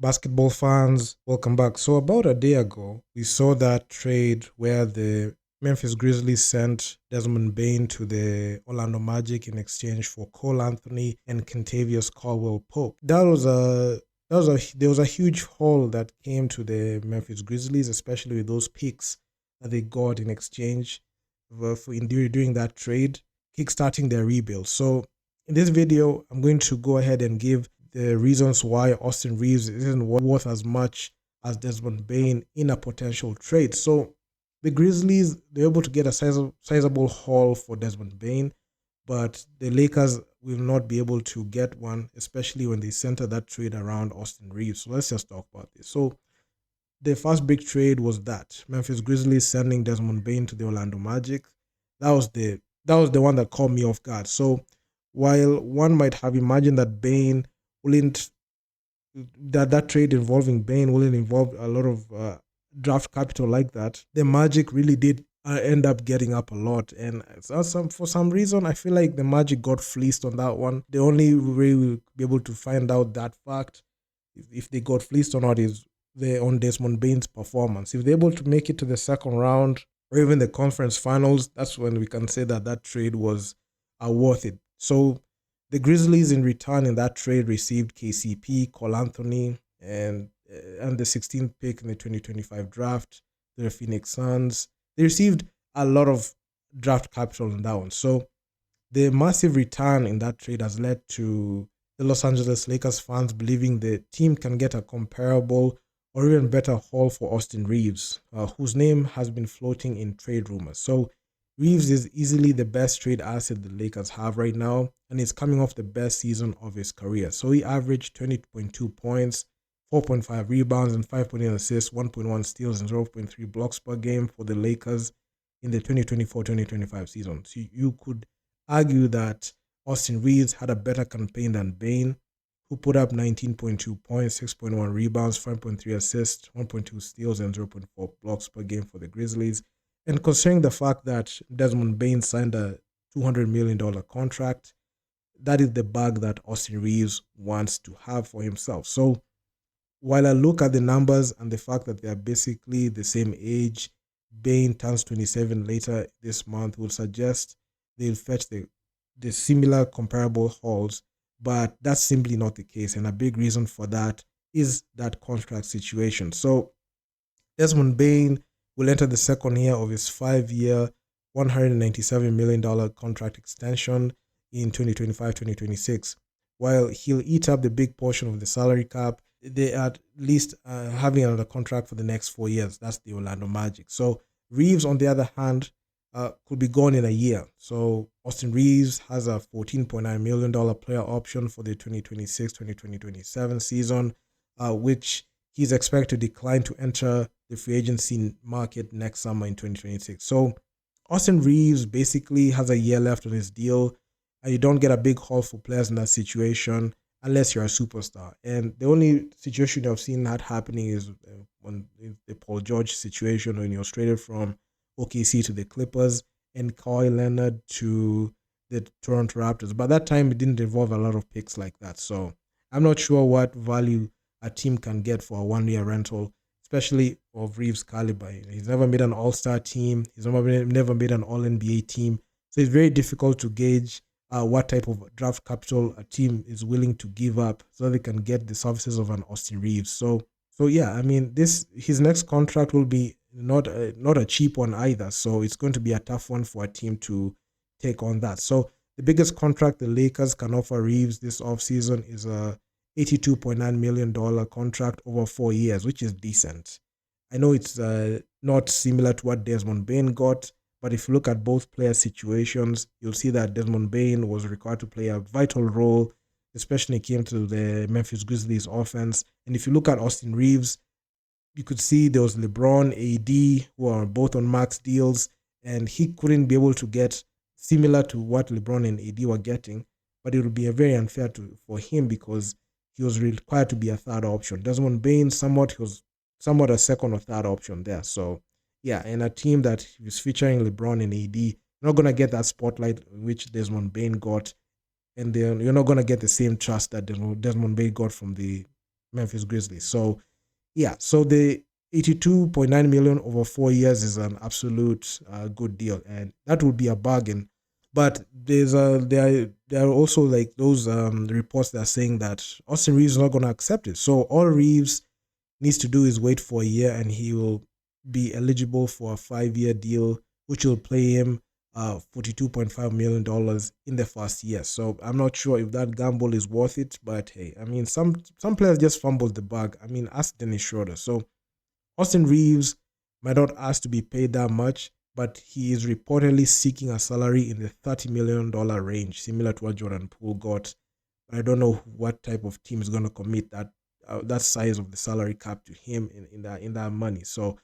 Basketball fans, welcome back. So, about a day ago, we saw that trade where the Memphis Grizzlies sent Desmond Bain to the Orlando Magic in exchange for Cole Anthony and Kentavious Caldwell Pope. There was a huge haul that came to the Memphis Grizzlies, especially with those picks that they got in exchange during that trade, kickstarting their rebuild. So, in this video, I'm going to go ahead and give the reasons why Austin Reaves isn't worth as much as Desmond Bain in a potential trade. So the Grizzlies, they're able to get a sizable haul for Desmond Bain, but the Lakers will not be able to get one, especially when they center that trade around Austin Reaves. So let's just talk about this. So the first big trade was that Memphis Grizzlies sending Desmond Bain to the Orlando Magic. That was the one that caught me off guard. So while one might have imagined that Bain wouldn't that trade involving Bain wouldn't involve a lot of draft capital like that, the Magic really did end up getting up a lot. And for some reason, I feel like the Magic got fleeced on that one. The only way we'll be able to find out that fact, if they got fleeced or not, is on Desmond Bain's performance. If they're able to make it to the second round or even the conference finals, that's when we can say that trade was worth it. So the Grizzlies, in return, in that trade, received KCP, Cole Anthony, and the 16th pick in the 2025 draft. The Phoenix Suns. They received a lot of draft capital in that one. So the massive return in that trade has led to the Los Angeles Lakers fans believing the team can get a comparable or even better haul for Austin Reaves, whose name has been floating in trade rumors. So Reaves is easily the best trade asset the Lakers have right now, and he's coming off the best season of his career. So he averaged 20.2 points, 4.5 rebounds, and 5.8 assists, 1.1 steals, and 0.3 blocks per game for the Lakers in the 2024-2025 season. So you could argue that Austin Reaves had a better campaign than Bain, who put up 19.2 points, 6.1 rebounds, 5.3 assists, 1.2 steals, and 0.4 blocks per game for the Grizzlies. And considering the fact that Desmond Bain signed a $200 million contract, that is the bag that Austin Reaves wants to have for himself. So while I look at the numbers and the fact that they are basically the same age, Bain turns 27 later this month, will suggest they'll fetch the similar comparable hauls, but that's simply not the case. And a big reason for that is that contract situation. So Desmond Bain will enter the second year of his 5-year, $197 million contract extension in 2025-2026. While he'll eat up the big portion of the salary cap, they are at least having another contract for the next 4 years. That's the Orlando Magic. So Reaves, on the other hand, could be gone in a year. So Austin Reaves has a $14.9 million player option for the 2026-2027 season, which he's expected to decline to enter the free agency market next summer in 2026. So Austin Reaves basically has a year left on his deal, and you don't get a big haul for players in that situation unless you're a superstar. And the only situation I've seen that happening is when the Paul George situation, when he was traded from OKC to the Clippers and Kawhi Leonard to the Toronto Raptors. By that time, it didn't involve a lot of picks like that. So I'm not sure what value a team can get for a 1-year rental, especially of Reaves' caliber. He's never made an all-star team. He's never made an all-NBA team. So it's very difficult to gauge what type of draft capital a team is willing to give up so they can get the services of an Austin Reaves. So yeah, I mean, his next contract will be not a cheap one either. So it's going to be a tough one for a team to take on that. So the biggest contract the Lakers can offer Reaves this offseason is a $82.9 million contract over 4 years, which is decent. I know it's not similar to what Desmond Bain got, but if you look at both player situations, you'll see that Desmond Bain was required to play a vital role, especially when it came to the Memphis Grizzlies offense. And if you look at Austin Reaves, you could see there was LeBron, AD, who are both on max deals, and he couldn't be able to get similar to what LeBron and AD were getting, but it would be very unfair for him because he was required to be a third option. Desmond Bain, he was somewhat a second or third option there. So yeah, and a team that is featuring LeBron and AD, you're not going to get that spotlight which Desmond Bain got, and then you're not going to get the same trust that Desmond Bain got from the Memphis Grizzlies. So yeah, so the 82.9 million over 4 years is an absolute good deal, and that would be a bargain. But there are also like those reports that are saying that Austin Reaves is not going to accept it. So all Reaves needs to do is wait for a year, and he will be eligible for a 5-year deal, which will pay him $42.5 million in the first year. So I'm not sure if that gamble is worth it, but hey, I mean, some players just fumbled the bag. I mean, ask Dennis Schroeder. So Austin Reaves might not ask to be paid that much, but he is reportedly seeking a salary in the $30 million range, similar to what Jordan Poole got. I don't know what type of team is going to commit that size of the salary cap to him in that money. So,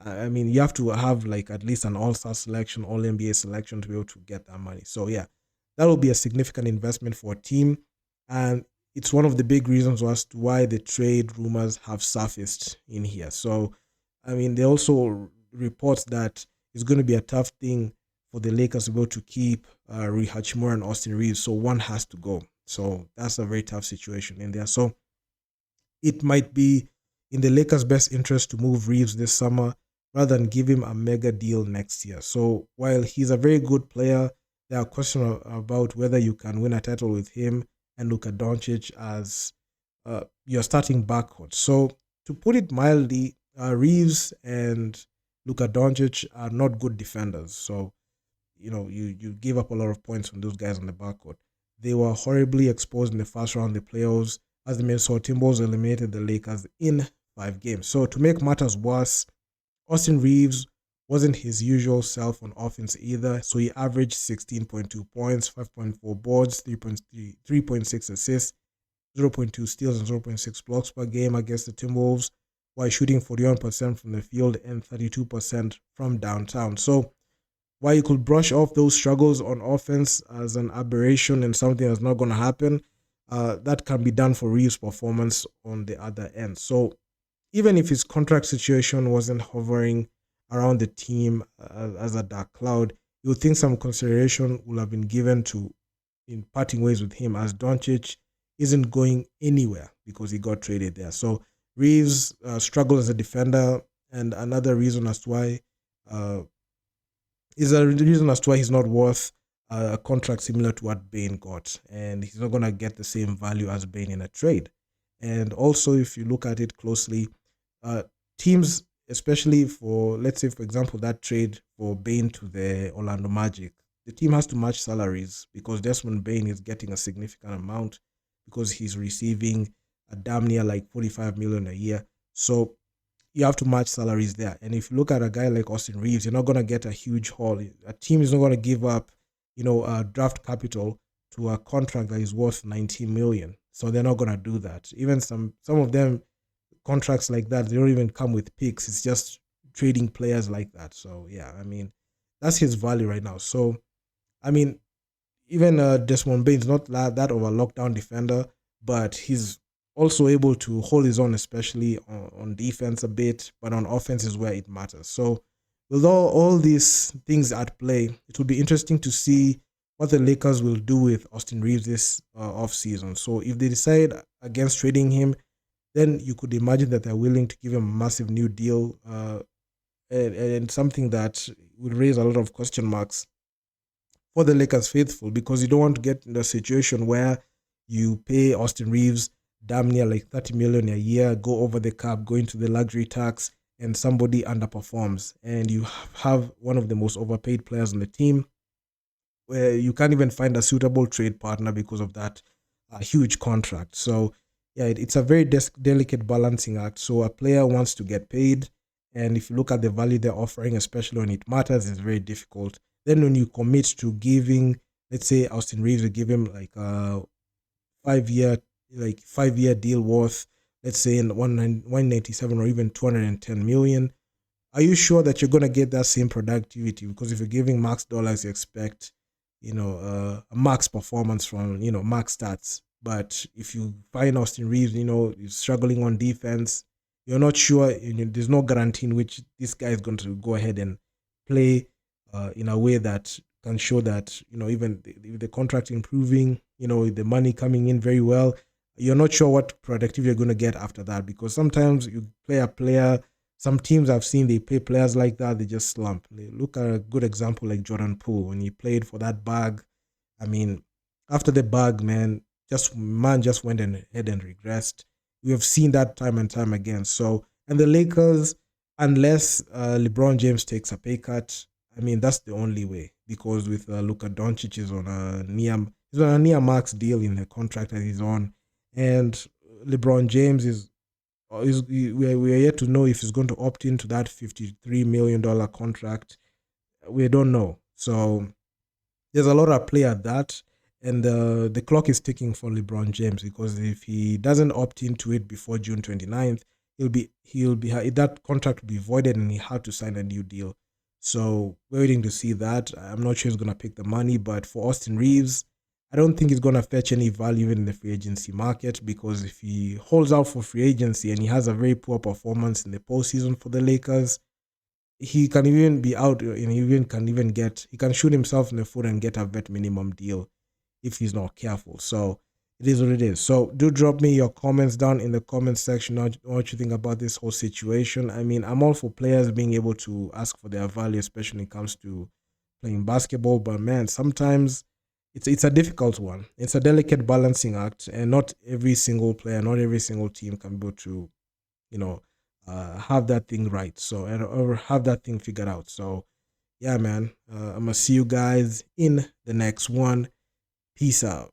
I mean, you have to have like at least an All-Star selection, All NBA selection to be able to get that money. So, yeah, that will be a significant investment for a team, and it's one of the big reasons as to why the trade rumors have surfaced in here. So, I mean, they also reports that it's going to be a tough thing for the Lakers to be able to keep Rui Hachimura and Austin Reaves. So one has to go. So that's a very tough situation in there. So it might be in the Lakers' best interest to move Reaves this summer rather than give him a mega deal next year. So while he's a very good player, there are questions about whether you can win a title with him and Luka Doncic as your starting backcourt. So to put it mildly, Reaves and Luka Doncic are not good defenders. So you give up a lot of points from those guys on the backcourt. They were horribly exposed in the first round of the playoffs as the Minnesota Timberwolves eliminated the Lakers in 5 games. So to make matters worse, Austin Reaves wasn't his usual self on offense either. So he averaged 16.2 points, 5.4 boards, 3.6 assists, 0.2 steals, and 0.6 blocks per game against the Timberwolves, while shooting 41% from the field and 32% from downtown. So while you could brush off those struggles on offense as an aberration and something that's not going to happen, that can be done for Reeves' performance on the other end. So even if his contract situation wasn't hovering around the team as a dark cloud, you would think some consideration would have been given to in parting ways with him, as Doncic isn't going anywhere because he got traded there. So Reeves struggled as a defender, and another reason as to why he's not worth a contract similar to what Bane got, and he's not gonna get the same value as Bane in a trade. And also, if you look at it closely, teams, especially for, let's say, for example, that trade for Bane to the Orlando Magic, the team has to match salaries because Desmond Bane is getting a significant amount because he's receiving a damn near like 45 million a year. So you have to match salaries there. And if you look at a guy like Austin Reaves, you're not going to get a huge haul. A team is not going to give up, draft capital to a contract that is worth 19 million. So they're not going to do that. Even some of them, contracts like that, they don't even come with picks. It's just trading players like that. So yeah, I mean, that's his value right now. So I mean, even Desmond Bane's not that of a lockdown defender, but he's also able to hold his own, especially on defense a bit, but on offense is where it matters. So with all these things at play, it will be interesting to see what the Lakers will do with Austin Reaves this offseason. So if they decide against trading him, then you could imagine that they're willing to give him a massive new deal and something that would raise a lot of question marks for the Lakers faithful, because you don't want to get in a situation where you pay Austin Reaves damn near like 30 million a year, go over the cap, go into the luxury tax, and somebody underperforms, and you have one of the most overpaid players on the team where you can't even find a suitable trade partner because of that huge contract. So yeah, it's a very delicate balancing act. So a player wants to get paid, and if you look at the value they're offering, especially when it matters, it's very difficult. Then when you commit to giving, let's say Austin Reaves, you give him like a 5-year deal worth, let's say in 197 or even 210 million, are you sure that you're going to get that same productivity? Because if you're giving max dollars, you expect, a max performance from, max stats. But if you find Austin Reaves, he's struggling on defense, you're not sure, there's no guarantee in which this guy is going to go ahead and play in a way that can show that, even if the contract improving, with the money coming in very well, you're not sure what productivity you're going to get after that, because sometimes you play a player. Some teams I've seen, they pay players like that, they just slump. Look at a good example like Jordan Poole when he played for that bag. I mean, after the bag, man just went ahead and regressed. We have seen that time and time again. So, and the Lakers, unless LeBron James takes a pay cut, I mean that's the only way, because with Luka Doncic he's on a near max deal in the contract that he's on, and LeBron James we're yet to know if he's going to opt into that $53 million contract. We don't know. So there's a lot at play at that, and the clock is ticking for LeBron James, because if he doesn't opt into it before June 29th, he'll be that contract will be voided and he had to sign a new deal. So we're waiting to see that. I'm not sure he's gonna pick the money, but for Austin Reaves, I don't think he's gonna fetch any value in the free agency market, because if he holds out for free agency and he has a very poor performance in the postseason for the Lakers, he can even be out and he can shoot himself in the foot and get a vet minimum deal if he's not careful. So it is what it is. So do drop me your comments down in the comment section on what you think about this whole situation. I mean, I'm all for players being able to ask for their value, especially when it comes to playing basketball, but man, sometimes it's a difficult one. It's a delicate balancing act, and not every single player, not every single team can be able to, you know, have that thing right. So, or have that thing figured out. So, yeah, man, I'm gonna see you guys in the next one. Peace out.